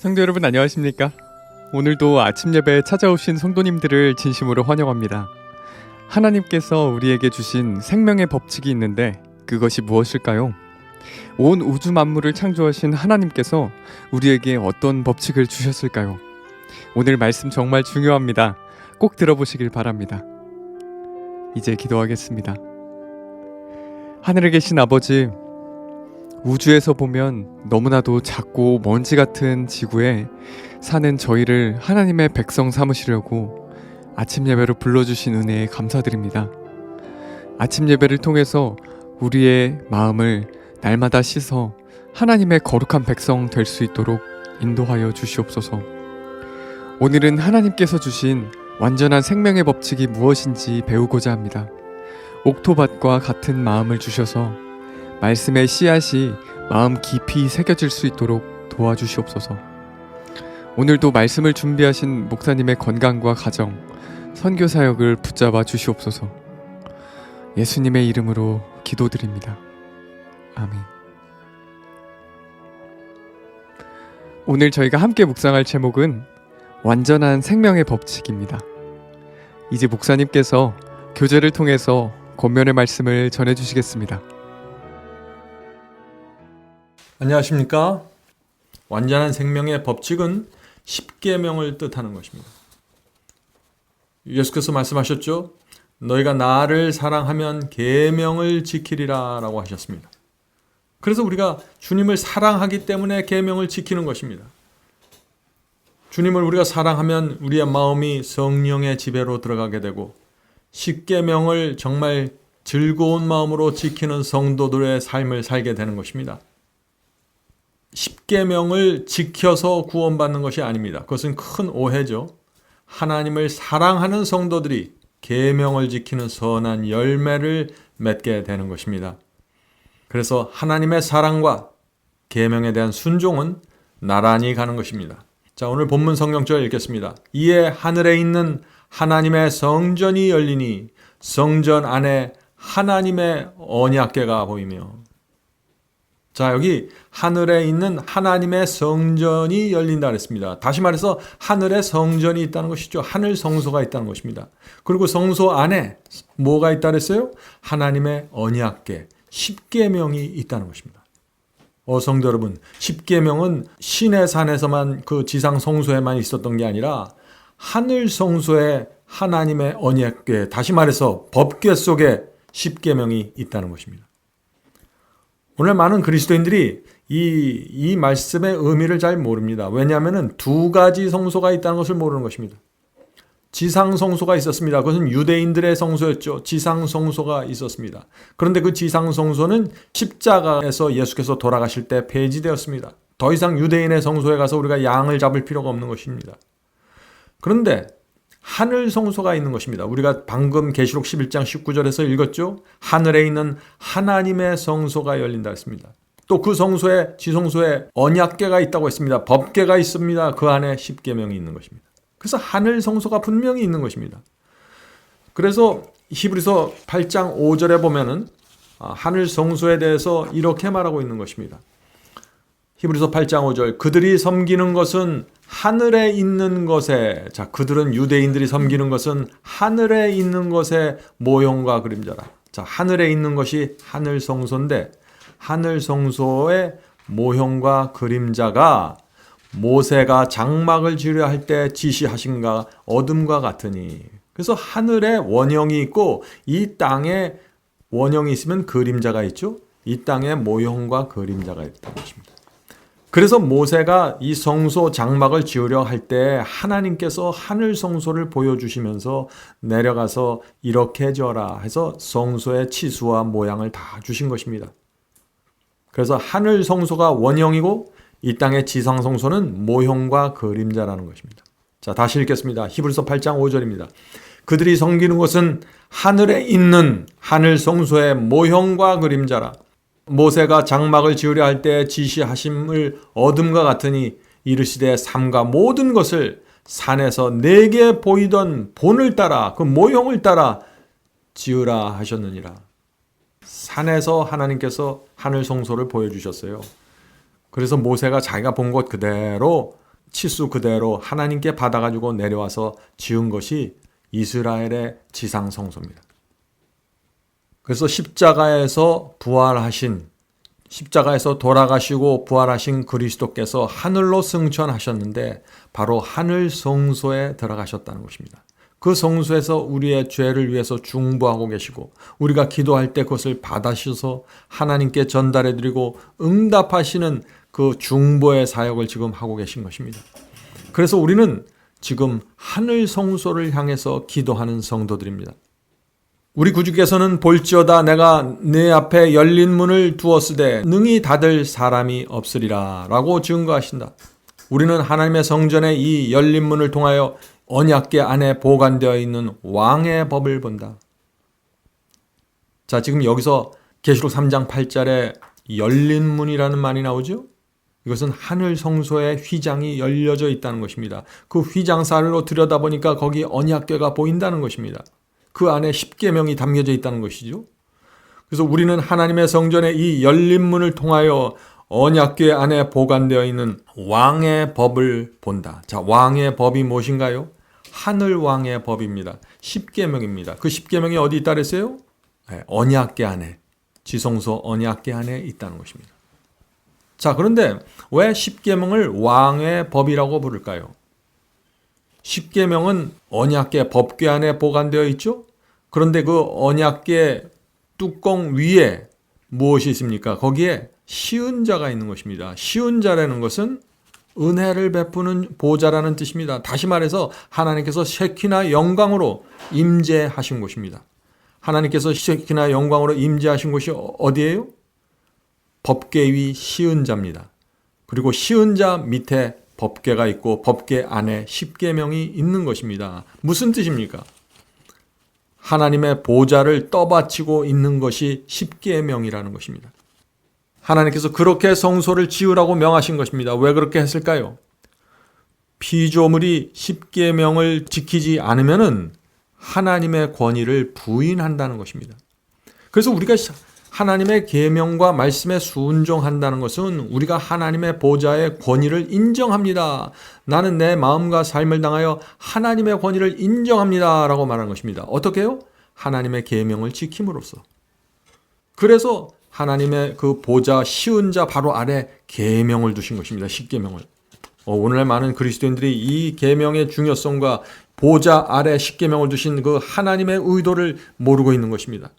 성도 여러분 안녕하십니까? 오늘도 아침 예배에 찾아오신 성도님들을 진심으로 환영합니다. 하나님께서 우리에게 주신 생명의 법칙이 있는데 그것이 무엇일까요? 온 우주 만물을 창조하신 하나님께서 우리에게 어떤 법칙을 주셨을까요? 오늘 말씀 정말 중요합니다. 꼭 들어보시길 바랍니다. 이제 기도하겠습니다. 하늘에 계신 아버지, 우주에서 보면 너무나도 작고 먼지 같은 지구에 사는 저희를 하나님의 백성 삼으시려고 아침 예배로 불러주신 은혜에 감사드립니다. 아침 예배를 통해서 우리의 마음을 날마다 씻어 하나님의 거룩한 백성 될 수 있도록 인도하여 주시옵소서. 오늘은 하나님께서 주신 완전한 생명의 법칙이 무엇인지 배우고자 합니다. 옥토밭과 같은 마음을 주셔서 말씀의 씨앗이 마음 깊이 새겨질 수 있도록 도와주시옵소서. 오늘도 말씀을 준비하신 목사님의 건강과 가정, 선교 사역을 붙잡아 주시옵소서. 예수님의 이름으로 기도드립니다. 아멘. 오늘 저희가 함께 묵상할 제목은 완전한 생명의 법칙입니다. 이제 목사님께서 교제를 통해서 권면의 말씀을 전해주시겠습니다. 안녕하십니까? 완전한 생명의 법칙은 십계명을 뜻하는 것입니다. 예수께서 말씀하셨죠? 너희가 나를 사랑하면 계명을 지키리라 라고 하셨습니다. 그래서 우리가 주님을 사랑하기 때문에 계명을 지키는 것입니다. 주님을 우리가 사랑하면 우리의 마음이 성령의 지배로 들어가게 되고 십계명을 정말 즐거운 마음으로 지키는 성도들의 삶을 살게 되는 것입니다. 십계명을 지켜서 구원받는 것이 아닙니다. 그것은 큰 오해죠. 하나님을 사랑하는 성도들이 계명을 지키는 선한 열매를 맺게 되는 것입니다. 그래서 하나님의 사랑과 계명에 대한 순종은 나란히 가는 것입니다. 자, 오늘 본문 성경절 읽겠습니다. 이에 하늘에 있는 하나님의 성전이 열리니 성전 안에 하나님의 언약궤가 보이며. 자, 여기 하늘에 있는 하나님의 성전이 열린다 그랬습니다. 다시 말해서 하늘에 성전이 있다는 것이죠. 하늘 성소가 있다는 것입니다. 그리고 성소 안에 뭐가 있다 그랬어요? 하나님의 언약궤, 십계명이 있다는 것입니다. 성도 여러분, 십계명은 신의 산에서만 그 지상 성소에만 있었던 게 아니라 하늘 성소에 하나님의 언약궤, 다시 말해서 법궤 속에 십계명이 있다는 것입니다. 오늘 많은 그리스도인들이 이 말씀의 의미를 잘 모릅니다. 왜냐하면 두 가지 성소가 있다는 것을 모르는 것입니다. 지상 성소가 있었습니다. 그것은 유대인들의 성소였죠. 지상 성소가 있었습니다. 그런데 그 지상 성소는 십자가에서 예수께서 돌아가실 때 폐지되었습니다. 더 이상 유대인의 성소에 가서 우리가 양을 잡을 필요가 없는 것입니다. 그런데 하늘 성소가 있는 것입니다. 우리가 방금 계시록 11장 19절에서 읽었죠. 하늘에 있는 하나님의 성소가 열린다 했습니다. 또 그 성소에, 지성소에 언약궤가 있다고 했습니다. 법궤가 있습니다. 그 안에 십계명이 있는 것입니다. 그래서 하늘 성소가 분명히 있는 것입니다. 그래서 히브리서 8장 5절에 보면은 하늘 성소에 대해서 이렇게 말하고 있는 것입니다. 히브리서 8장 5절, 그들이 섬기는 것은 하늘에 있는 것에, 자, 그들은 유대인들이 섬기는 것은 하늘에 있는 것의 모형과 그림자라. 자, 하늘에 있는 것이 하늘 성소인데 하늘 성소의 모형과 그림자가 모세가 장막을 지으려 할 때 지시하신가 어둠과 같으니. 그래서 하늘에 원형이 있고 이 땅에 원형이 있으면 그림자가 있죠. 이 땅에 모형과 그림자가 있다는 것입니다. 그래서 모세가 이 성소 장막을 지으려 할 때 하나님께서 하늘 성소를 보여주시면서 내려가서 이렇게 지어라 해서 성소의 치수와 모양을 다 주신 것입니다. 그래서 하늘 성소가 원형이고 이 땅의 지상 성소는 모형과 그림자라는 것입니다. 자, 다시 읽겠습니다. 히브리서 8장 5절입니다. 그들이 섬기는 것은 하늘에 있는 하늘 성소의 모형과 그림자라. 모세가 장막을 지으려 할 때 지시하심을 어둠과 같으니 이르시되 삼가 모든 것을 산에서 내게 보이던 본을 따라 그 모형을 따라 지으라 하셨느니라. 산에서 하나님께서 하늘 성소를 보여주셨어요. 그래서 모세가 자기가 본 것 그대로 치수 그대로 하나님께 받아가지고 내려와서 지은 것이 이스라엘의 지상 성소입니다. 그래서 십자가에서 돌아가시고 부활하신 그리스도께서 하늘로 승천하셨는데 바로 하늘 성소에 들어가셨다는 것입니다. 그 성소에서 우리의 죄를 위해서 중보하고 계시고 우리가 기도할 때 그것을 받아셔서 하나님께 전달해 드리고 응답하시는 그 중보의 사역을 지금 하고 계신 것입니다. 그래서 우리는 지금 하늘 성소를 향해서 기도하는 성도들입니다. 우리 구주께서는 볼지어다 내가 내 앞에 열린 문을 두었으되 능히 닫을 사람이 없으리라 라고 증거하신다. 우리는 하나님의 성전의 이 열린 문을 통하여 언약궤 안에 보관되어 있는 왕의 법을 본다. 자, 지금 여기서 계시록 3장 8절에 열린 문이라는 말이 나오죠? 이것은 하늘 성소의 휘장이 열려져 있다는 것입니다. 그 휘장 사이로 들여다보니까 거기 언약궤가 보인다는 것입니다. 그 안에 십계명이 담겨져 있다는 것이죠. 그래서 우리는 하나님의 성전의 이 열린 문을 통하여 언약궤 안에 보관되어 있는 왕의 법을 본다. 자, 왕의 법이 무엇인가요? 하늘 왕의 법입니다. 십계명입니다. 그 십계명이 어디 있다 그랬어요? 네, 언약궤 안에, 지성소 언약궤 안에 있다는 것입니다. 자, 그런데 왜 십계명을 왕의 법이라고 부를까요? 십계명은 언약궤 법궤 안에 보관되어 있죠? 그런데 그 언약궤 뚜껑 위에 무엇이 있습니까? 거기에 시은자가 있는 것입니다. 시은자라는 것은 은혜를 베푸는 보좌라는 뜻입니다. 다시 말해서 하나님께서 셰키나 영광으로 임재하신 곳입니다. 하나님께서 셰키나 영광으로 임재하신 곳이 어디예요? 법궤 위 시은자입니다. 그리고 시은자 밑에 법궤가 있고 법궤 안에 십계명이 있는 것입니다. 무슨 뜻입니까? 하나님의 보좌를 떠받치고 있는 것이 십계명이라는 것입니다. 하나님께서 그렇게 성소를 지으라고 명하신 것입니다. 왜 그렇게 했을까요? 피조물이 십계명을 지키지 않으면은 하나님의 권위를 부인한다는 것입니다. 그래서 우리가 하나님의 계명과 말씀에 순종한다는 것은 우리가 하나님의 보좌의 권위를 인정합니다. 나는 내 마음과 삶을 당하여 하나님의 권위를 인정합니다. 라고 말하는 것입니다. 어떻게 해요? 하나님의 계명을 지킴으로써. 그래서 하나님의 그 보좌 시은자 바로 아래 계명을 두신 것입니다. 십계명을. 오늘날 많은 그리스도인들이 이 계명의 중요성과 보좌 아래 십계명을 두신 그 하나님의 의도를 모르고 있는 것입니다.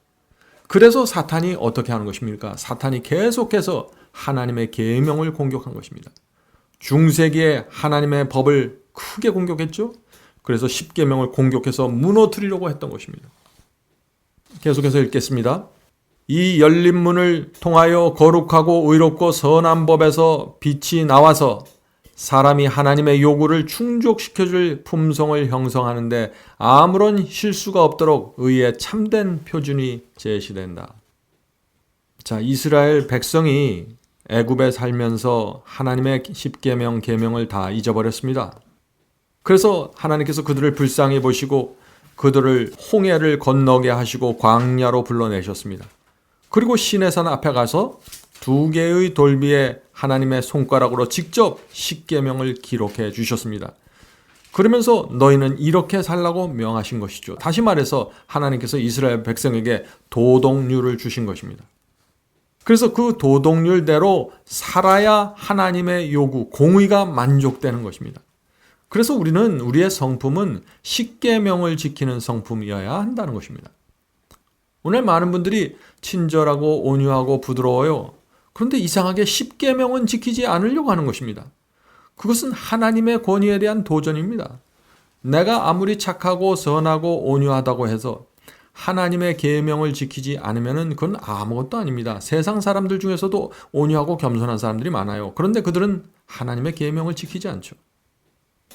그래서 사탄이 어떻게 하는 것입니까? 사탄이 계속해서 하나님의 계명을 공격한 것입니다. 중세기에 하나님의 법을 크게 공격했죠. 그래서 십계명을 공격해서 무너뜨리려고 했던 것입니다. 계속해서 읽겠습니다. 이 열린 문을 통하여 거룩하고 의롭고 선한 법에서 빛이 나와서 사람이 하나님의 요구를 충족시켜줄 품성을 형성하는데 아무런 실수가 없도록 의의 참된 표준이 제시된다. 자, 이스라엘 백성이 애굽에 살면서 하나님의 십계명, 계명을 다 잊어버렸습니다. 그래서 하나님께서 그들을 불쌍히 보시고 그들을 홍해를 건너게 하시고 광야로 불러내셨습니다. 그리고 시내산 앞에 가서 2개의 돌비에 하나님의 손가락으로 직접 십계명을 기록해 주셨습니다. 그러면서 너희는 이렇게 살라고 명하신 것이죠. 다시 말해서 하나님께서 이스라엘 백성에게 도덕률을 주신 것입니다. 그래서 그 도덕률대로 살아야 하나님의 요구, 공의가 만족되는 것입니다. 그래서 우리는 우리의 성품은 십계명을 지키는 성품이어야 한다는 것입니다. 오늘 많은 분들이 친절하고 온유하고 부드러워요. 그런데 이상하게 십계명은 지키지 않으려고 하는 것입니다. 그것은 하나님의 권위에 대한 도전입니다. 내가 아무리 착하고 선하고 온유하다고 해서 하나님의 계명을 지키지 않으면 그건 아무것도 아닙니다. 세상 사람들 중에서도 온유하고 겸손한 사람들이 많아요. 그런데 그들은 하나님의 계명을 지키지 않죠.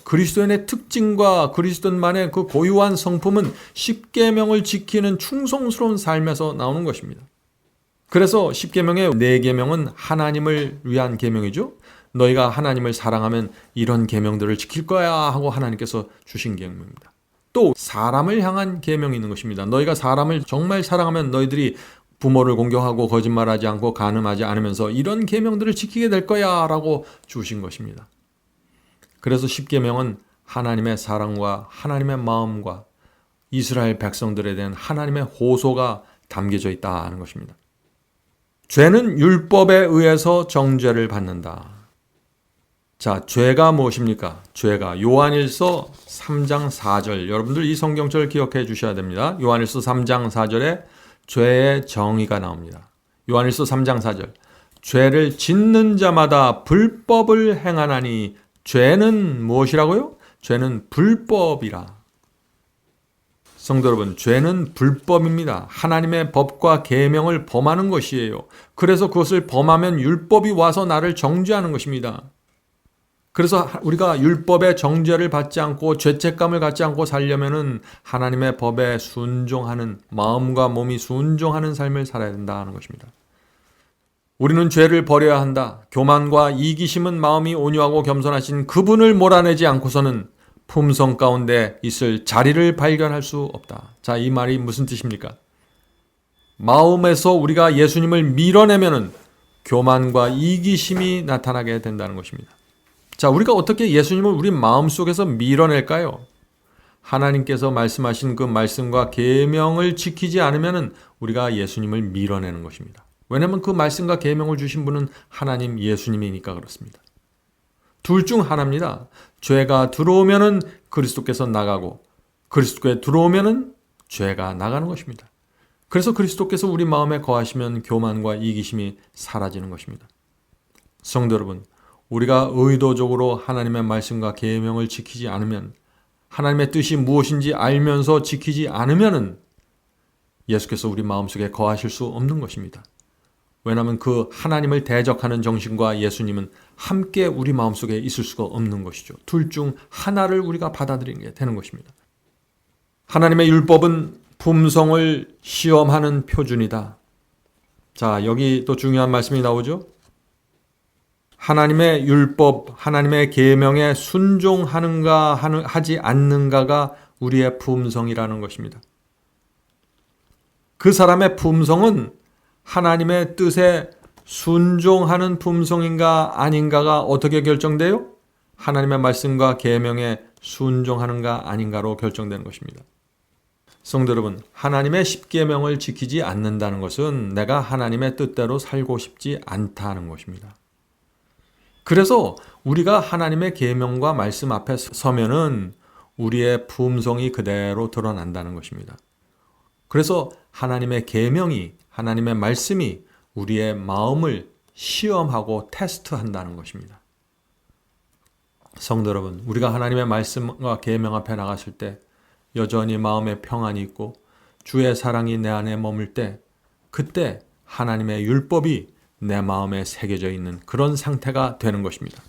그리스도인의 특징과 그리스도인만의 그 고유한 성품은 십계명을 지키는 충성스러운 삶에서 나오는 것입니다. 그래서 십계명의 4계명은 하나님을 위한 계명이죠. 너희가 하나님을 사랑하면 이런 계명들을 지킬 거야 하고 하나님께서 주신 계명입니다. 또 사람을 향한 계명이 있는 것입니다. 너희가 사람을 정말 사랑하면 너희들이 부모를 공경하고 거짓말하지 않고 간음하지 않으면서 이런 계명들을 지키게 될 거야 라고 주신 것입니다. 그래서 십계명은 하나님의 사랑과 하나님의 마음과 이스라엘 백성들에 대한 하나님의 호소가 담겨져 있다는 것입니다. 죄는 율법에 의해서 정죄를 받는다. 자, 죄가 무엇입니까? 죄가 요한일서 3장 4절. 여러분들 이 성경절 기억해 주셔야 됩니다. 요한일서 3장 4절에 죄의 정의가 나옵니다. 요한일서 3장 4절. 죄를 짓는 자마다 불법을 행하나니 죄는 무엇이라고요? 죄는 불법이라. 성도 여러분, 죄는 불법입니다. 하나님의 법과 계명을 범하는 것이에요. 그래서 그것을 범하면 율법이 와서 나를 정죄하는 것입니다. 그래서 우리가 율법의 정죄를 받지 않고 죄책감을 갖지 않고 살려면은 하나님의 법에 순종하는, 마음과 몸이 순종하는 삶을 살아야 된다는 것입니다. 우리는 죄를 버려야 한다. 교만과 이기심은 마음이 온유하고 겸손하신 그분을 몰아내지 않고서는 품성 가운데 있을 자리를 발견할 수 없다. 자, 이 말이 무슨 뜻입니까? 마음에서 우리가 예수님을 밀어내면은 교만과 이기심이 나타나게 된다는 것입니다. 자, 우리가 어떻게 예수님을 우리 마음속에서 밀어낼까요? 하나님께서 말씀하신 그 말씀과 계명을 지키지 않으면은 우리가 예수님을 밀어내는 것입니다. 왜냐하면 그 말씀과 계명을 주신 분은 하나님 예수님이니까 그렇습니다. 둘 중 하나입니다. 죄가 들어오면은 그리스도께서 나가고 그리스도께 들어오면은 죄가 나가는 것입니다. 그래서 그리스도께서 우리 마음에 거하시면 교만과 이기심이 사라지는 것입니다. 성도 여러분, 우리가 의도적으로 하나님의 말씀과 계명을 지키지 않으면, 하나님의 뜻이 무엇인지 알면서 지키지 않으면은 예수께서 우리 마음속에 거하실 수 없는 것입니다. 왜냐하면 그 하나님을 대적하는 정신과 예수님은 함께 우리 마음속에 있을 수가 없는 것이죠. 둘 중 하나를 우리가 받아들이게 되는 것입니다. 하나님의 율법은 품성을 시험하는 표준이다. 자, 여기 또 중요한 말씀이 나오죠. 하나님의 율법, 하나님의 계명에 순종하는가 하지 않는가가 우리의 품성이라는 것입니다. 그 사람의 품성은 하나님의 뜻에 순종하는 품성인가 아닌가가 어떻게 결정돼요? 하나님의 말씀과 계명에 순종하는가 아닌가로 결정되는 것입니다. 성도 여러분, 하나님의 십계명을 지키지 않는다는 것은 내가 하나님의 뜻대로 살고 싶지 않다는 것입니다. 그래서 우리가 하나님의 계명과 말씀 앞에 서면은 우리의 품성이 그대로 드러난다는 것입니다. 그래서 하나님의 계명이, 하나님의 말씀이 우리의 마음을 시험하고 테스트한다는 것입니다. 성도 여러분, 우리가 하나님의 말씀과 계명 앞에 나갔을 때 여전히 마음에 평안이 있고 주의 사랑이 내 안에 머물 때, 그때 하나님의 율법이 내 마음에 새겨져 있는 그런 상태가 되는 것입니다.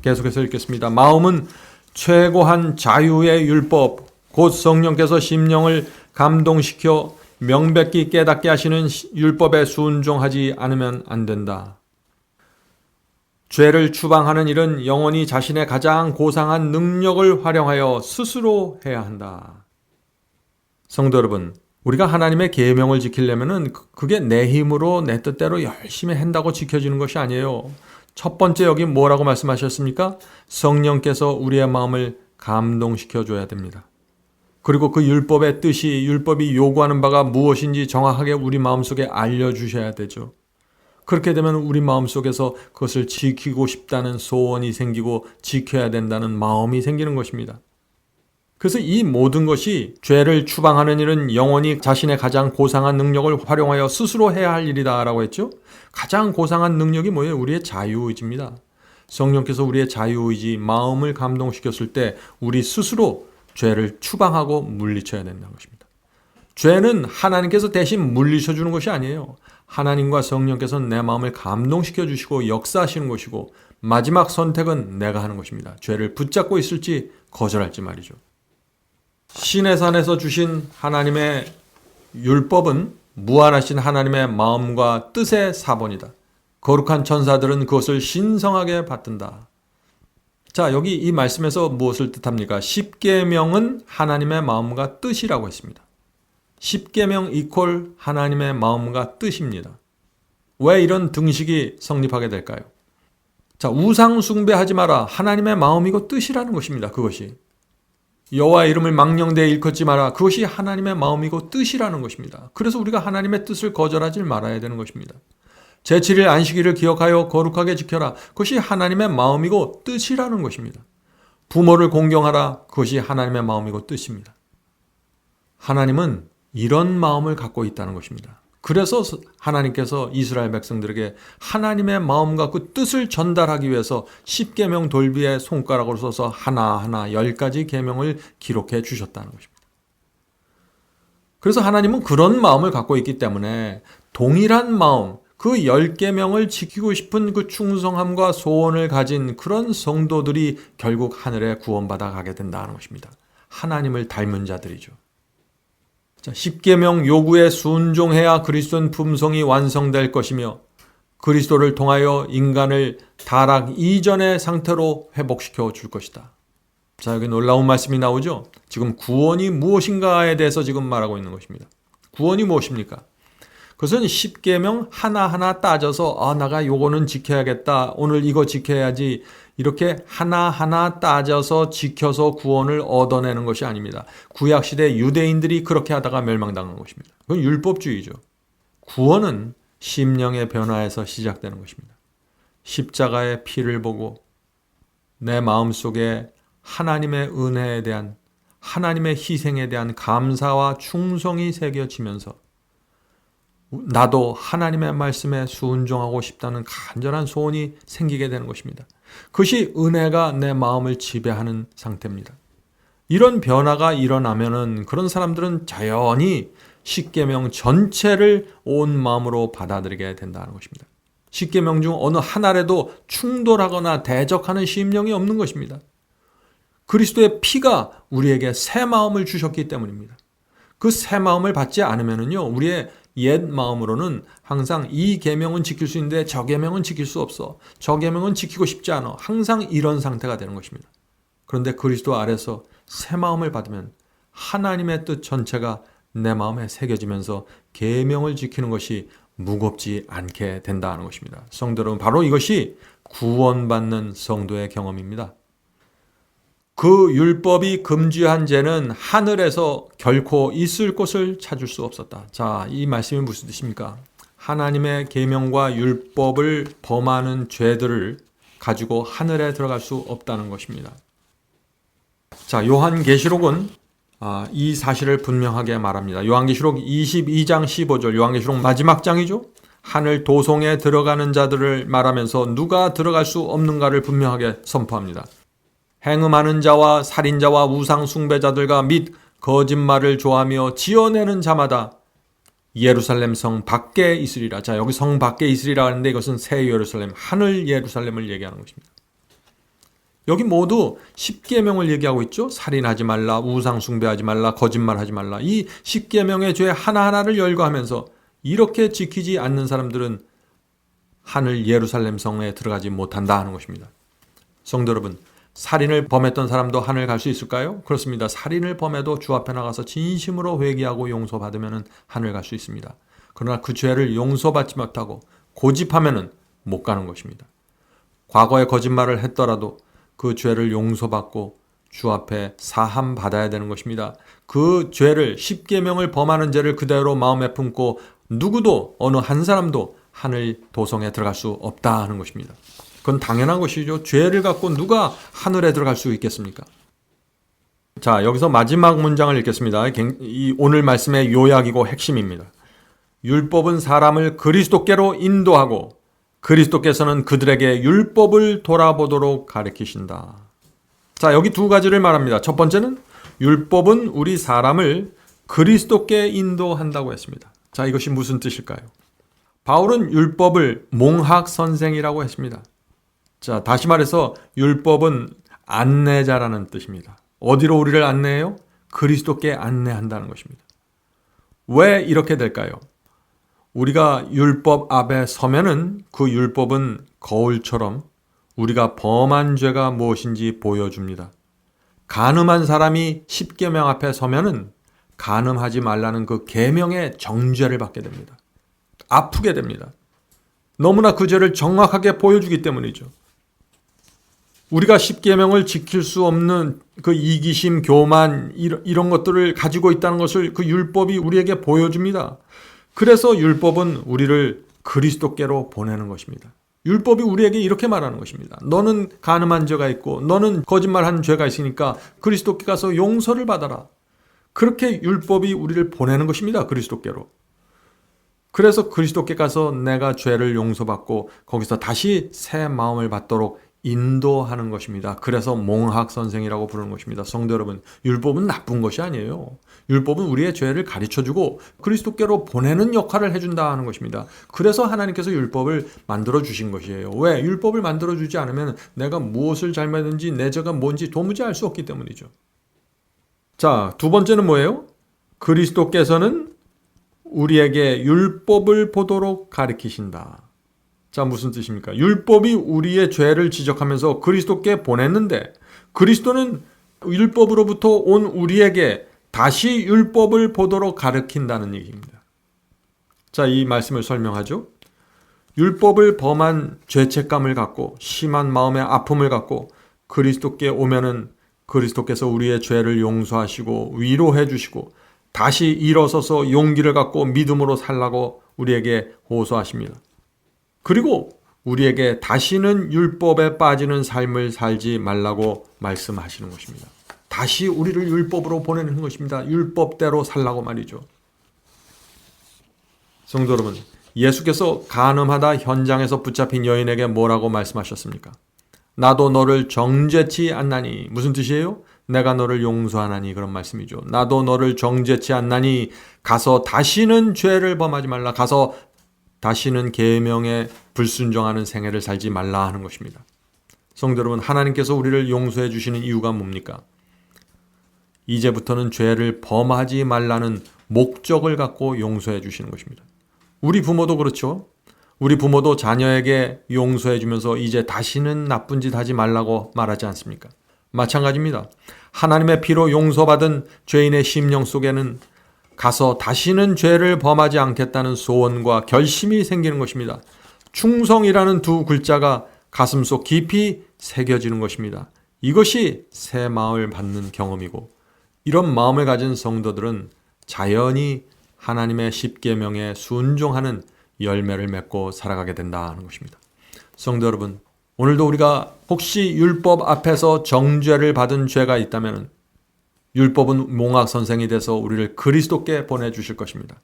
계속해서 읽겠습니다. 마음은 최고한 자유의 율법, 곧 성령께서 심령을 감동시켜 명백히 깨닫게 하시는 율법에 순종하지 않으면 안 된다. 죄를 추방하는 일은 영혼이 자신의 가장 고상한 능력을 활용하여 스스로 해야 한다. 성도 여러분, 우리가 하나님의 계명을 지키려면은 그게 내 힘으로 내 뜻대로 열심히 한다고 지켜지는 것이 아니에요. 첫 번째 여기 뭐라고 말씀하셨습니까? 성령께서 우리의 마음을 감동시켜 줘야 됩니다. 그리고 그 율법의 뜻이, 율법이 요구하는 바가 무엇인지 정확하게 우리 마음속에 알려주셔야 되죠. 그렇게 되면 우리 마음속에서 그것을 지키고 싶다는 소원이 생기고 지켜야 된다는 마음이 생기는 것입니다. 그래서 이 모든 것이 죄를 추방하는 일은 영혼이 자신의 가장 고상한 능력을 활용하여 스스로 해야 할 일이다 라고 했죠. 가장 고상한 능력이 뭐예요? 우리의 자유의지입니다. 성령께서 우리의 자유의지, 마음을 감동시켰을 때 우리 스스로 죄를 추방하고 물리쳐야 된다는 것입니다. 죄는 하나님께서 대신 물리쳐 주는 것이 아니에요. 하나님과 성령께서는 내 마음을 감동시켜 주시고 역사하시는 것이고 마지막 선택은 내가 하는 것입니다. 죄를 붙잡고 있을지 거절할지 말이죠. 시내산에서 주신 하나님의 율법은 무한하신 하나님의 마음과 뜻의 사본이다. 거룩한 천사들은 그것을 신성하게 받든다. 자, 여기 이 말씀에서 무엇을 뜻합니까? 십계명은 하나님의 마음과 뜻이라고 했습니다. 십계명 이퀄 하나님의 마음과 뜻입니다. 왜 이런 등식이 성립하게 될까요? 자, 우상 숭배하지 마라. 하나님의 마음이고 뜻이라는 것입니다. 그것이. 여호와의 이름을 망령되이 일컫지 마라. 그것이 하나님의 마음이고 뜻이라는 것입니다. 그래서 우리가 하나님의 뜻을 거절하지 말아야 되는 것입니다. 제7일 안식일을 기억하여 거룩하게 지켜라. 그것이 하나님의 마음이고 뜻이라는 것입니다. 부모를 공경하라. 그것이 하나님의 마음이고 뜻입니다. 하나님은 이런 마음을 갖고 있다는 것입니다. 그래서 하나님께서 이스라엘 백성들에게 하나님의 마음과 그 뜻을 전달하기 위해서 10계명 돌비에 손가락으로 써서 하나하나 10가지 계명을 기록해 주셨다는 것입니다. 그래서 하나님은 그런 마음을 갖고 있기 때문에 동일한 마음, 그 10계명을 지키고 싶은 그 충성함과 소원을 가진 그런 성도들이 결국 하늘에 구원받아 가게 된다는 것입니다. 하나님을 닮은 자들이죠. 자, 10계명 요구에 순종해야 그리스도인 품성이 완성될 것이며 그리스도를 통하여 인간을 타락 이전의 상태로 회복시켜 줄 것이다. 자, 여기 놀라운 말씀이 나오죠. 지금 구원이 무엇인가에 대해서 지금 말하고 있는 것입니다. 구원이 무엇입니까? 그것은 10계명 하나하나 따져서 내가 요거는 지켜야겠다. 오늘 이거 지켜야지. 이렇게 하나하나 따져서 지켜서 구원을 얻어내는 것이 아닙니다. 구약시대 유대인들이 그렇게 하다가 멸망당한 것입니다. 그건 율법주의죠. 구원은 심령의 변화에서 시작되는 것입니다. 십자가의 피를 보고 내 마음속에 하나님의 은혜에 대한, 하나님의 희생에 대한 감사와 충성이 새겨지면서 나도 하나님의 말씀에 순종하고 싶다는 간절한 소원이 생기게 되는 것입니다. 그것이 은혜가 내 마음을 지배하는 상태입니다. 이런 변화가 일어나면은 그런 사람들은 자연히 10계명 전체를 온 마음으로 받아들이게 된다는 것입니다. 10계명 중 어느 하나라도 충돌하거나 대적하는 심령이 없는 것입니다. 그리스도의 피가 우리에게 새 마음을 주셨기 때문입니다. 그 새 마음을 받지 않으면은요, 우리의 옛 마음으로는 항상 이 계명은 지킬 수 있는데 저 계명은 지킬 수 없어. 저 계명은 지키고 싶지 않아. 항상 이런 상태가 되는 것입니다. 그런데 그리스도 아래서 새 마음을 받으면 하나님의 뜻 전체가 내 마음에 새겨지면서 계명을 지키는 것이 무겁지 않게 된다는 것입니다. 성도 여러분, 바로 이것이 구원받는 성도의 경험입니다. 그 율법이 금지한 죄는 하늘에서 결코 있을 곳을 찾을 수 없었다. 자, 이 말씀이 무슨 뜻입니까? 하나님의 계명과 율법을 범하는 죄들을 가지고 하늘에 들어갈 수 없다는 것입니다. 자, 요한계시록은 이 사실을 분명하게 말합니다. 요한계시록 22장 15절, 요한계시록 마지막 장이죠. 하늘 도성에 들어가는 자들을 말하면서 누가 들어갈 수 없는가를 분명하게 선포합니다. 행음하는 자와 살인자와 우상 숭배자들과 및 거짓말을 좋아하며 지어내는 자마다 예루살렘 성 밖에 있으리라. 자, 여기 성 밖에 있으리라 하는데 이것은 새 예루살렘, 하늘 예루살렘을 얘기하는 것입니다. 여기 모두 10계명을 얘기하고 있죠. 살인하지 말라, 우상 숭배하지 말라, 거짓말하지 말라. 이 10계명의 죄 하나하나를 열거하면서 이렇게 지키지 않는 사람들은 하늘 예루살렘 성에 들어가지 못한다 하는 것입니다. 성도 여러분, 살인을 범했던 사람도 하늘 갈 수 있을까요? 그렇습니다. 살인을 범해도 주 앞에 나가서 진심으로 회개하고 용서받으면 하늘 갈 수 있습니다. 그러나 그 죄를 용서받지 못하고 고집하면 못 가는 것입니다. 과거에 거짓말을 했더라도 그 죄를 용서받고 주 앞에 사함 받아야 되는 것입니다. 그 죄를 10계명을 범하는 죄를 그대로 마음에 품고 누구도 어느 한 사람도 하늘 도성에 들어갈 수 없다 하는 것입니다. 그건 당연한 것이죠. 죄를 갖고 누가 하늘에 들어갈 수 있겠습니까? 자, 여기서 마지막 문장을 읽겠습니다. 이 오늘 말씀의 요약이고 핵심입니다. 율법은 사람을 그리스도께로 인도하고 그리스도께서는 그들에게 율법을 돌아보도록 가르치신다. 자, 여기 두 가지를 말합니다. 첫 번째는 율법은 우리 사람을 그리스도께 인도한다고 했습니다. 자, 이것이 무슨 뜻일까요? 바울은 율법을 몽학 선생이라고 했습니다. 자, 다시 말해서 율법은 안내자라는 뜻입니다. 어디로 우리를 안내해요? 그리스도께 안내한다는 것입니다. 왜 이렇게 될까요? 우리가 율법 앞에 서면은 그 율법은 거울처럼 우리가 범한 죄가 무엇인지 보여줍니다. 간음한 사람이 10계명 앞에 서면은 간음하지 말라는 그 계명의 정죄를 받게 됩니다. 아프게 됩니다. 너무나 그 죄를 정확하게 보여주기 때문이죠. 우리가 십계명을 지킬 수 없는 그 이기심, 교만 이런 것들을 가지고 있다는 것을 그 율법이 우리에게 보여줍니다. 그래서 율법은 우리를 그리스도께로 보내는 것입니다. 율법이 우리에게 이렇게 말하는 것입니다. 너는 간음한 죄가 있고 너는 거짓말한 죄가 있으니까 그리스도께 가서 용서를 받아라. 그렇게 율법이 우리를 보내는 것입니다. 그리스도께로. 그래서 그리스도께 가서 내가 죄를 용서받고 거기서 다시 새 마음을 받도록 인도하는 것입니다. 그래서 몽학 선생이라고 부르는 것입니다. 성도 여러분, 율법은 나쁜 것이 아니에요. 율법은 우리의 죄를 가르쳐주고 그리스도께로 보내는 역할을 해준다 하는 것입니다. 그래서 하나님께서 율법을 만들어 주신 것이에요. 왜? 율법을 만들어 주지 않으면 내가 무엇을 잘못했는지 내 죄가 뭔지 도무지 알 수 없기 때문이죠. 자, 두 번째는 뭐예요? 그리스도께서는 우리에게 율법을 보도록 가르치신다. 자, 무슨 뜻입니까? 율법이 우리의 죄를 지적하면서 그리스도께 보냈는데 그리스도는 율법으로부터 온 우리에게 다시 율법을 보도록 가르친다는 얘기입니다. 자, 이 말씀을 설명하죠. 율법을 범한 죄책감을 갖고 심한 마음의 아픔을 갖고 그리스도께 오면은 그리스도께서 우리의 죄를 용서하시고 위로해 주시고 다시 일어서서 용기를 갖고 믿음으로 살라고 우리에게 호소하십니다. 그리고 우리에게 다시는 율법에 빠지는 삶을 살지 말라고 말씀하시는 것입니다. 다시 우리를 율법으로 보내는 것입니다. 율법대로 살라고 말이죠. 성도 여러분, 예수께서 간음하다 현장에서 붙잡힌 여인에게 뭐라고 말씀하셨습니까? 나도 너를 정죄치 않나니. 무슨 뜻이에요? 내가 너를 용서하나니, 그런 말씀이죠. 나도 너를 정죄치 않나니 가서 다시는 죄를 범하지 말라. 가서 다시는 계명에 불순종하는 생애를 살지 말라 하는 것입니다. 성도 여러분, 하나님께서 우리를 용서해 주시는 이유가 뭡니까? 이제부터는 죄를 범하지 말라는 목적을 갖고 용서해 주시는 것입니다. 우리 부모도 그렇죠. 우리 부모도 자녀에게 용서해 주면서 이제 다시는 나쁜 짓 하지 말라고 말하지 않습니까? 마찬가지입니다. 하나님의 피로 용서받은 죄인의 심령 속에는 가서 다시는 죄를 범하지 않겠다는 소원과 결심이 생기는 것입니다. 충성이라는 두 글자가 가슴속 깊이 새겨지는 것입니다. 이것이 새 마음을 받는 경험이고, 이런 마음을 가진 성도들은 자연히 하나님의 십계명에 순종하는 열매를 맺고 살아가게 된다 하는 것입니다. 성도 여러분, 오늘도 우리가 혹시 율법 앞에서 정죄를 받은 죄가 있다면 율법은 몽학 선생이 돼서 우리를 그리스도께 보내주실 것입니다.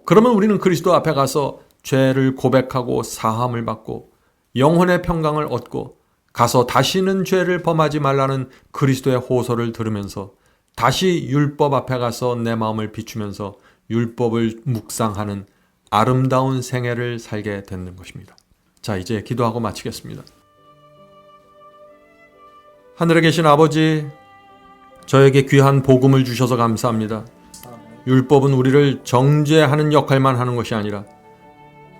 그러면 우리는 그리스도 앞에 가서 죄를 고백하고 사함을 받고 영혼의 평강을 얻고 가서 다시는 죄를 범하지 말라는 그리스도의 호소를 들으면서 다시 율법 앞에 가서 내 마음을 비추면서 율법을 묵상하는 아름다운 생애를 살게 되는 것입니다. 자, 이제 기도하고 마치겠습니다. 하늘에 계신 아버지, 저에게 귀한 복음을 주셔서 감사합니다. 율법은 우리를 정죄하는 역할만 하는 것이 아니라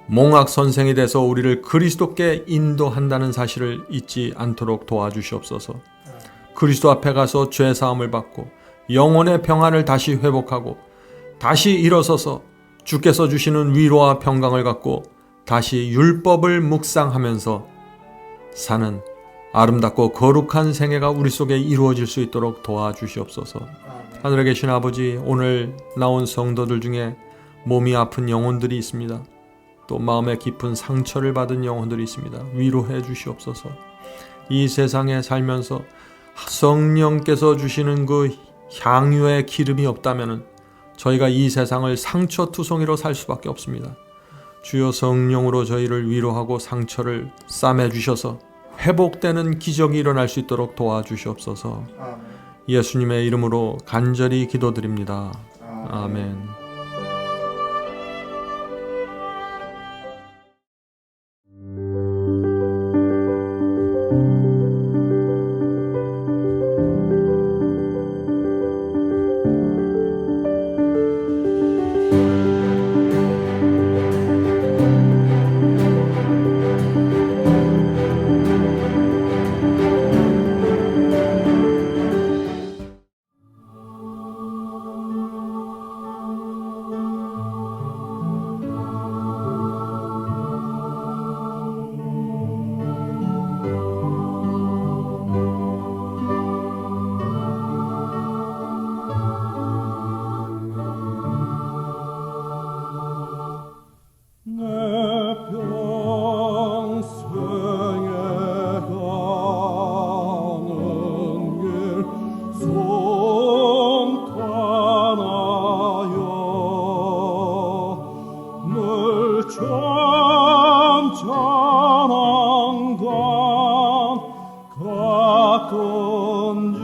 몽학 선생이 돼서 우리를 그리스도께 인도한다는 사실을 잊지 않도록 도와주시옵소서. 그리스도 앞에 가서 죄 사함을 받고 영혼의 평안을 다시 회복하고 다시 일어서서 주께서 주시는 위로와 평강을 갖고 다시 율법을 묵상하면서 사는 아름답고 거룩한 생애가 우리 속에 이루어질 수 있도록 도와주시옵소서. 하늘에 계신 아버지, 오늘 나온 성도들 중에 몸이 아픈 영혼들이 있습니다. 또 마음에 깊은 상처를 받은 영혼들이 있습니다. 위로해 주시옵소서. 이 세상에 살면서 성령께서 주시는 그 향유의 기름이 없다면 저희가 이 세상을 상처투성이로 살 수밖에 없습니다. 주여, 성령으로 저희를 위로하고 상처를 싸매 주셔서 회복되는 기적이 일어날 수 있도록 도와주시옵소서. 예수님의 이름으로 간절히 기도드립니다. 아멘. 맡은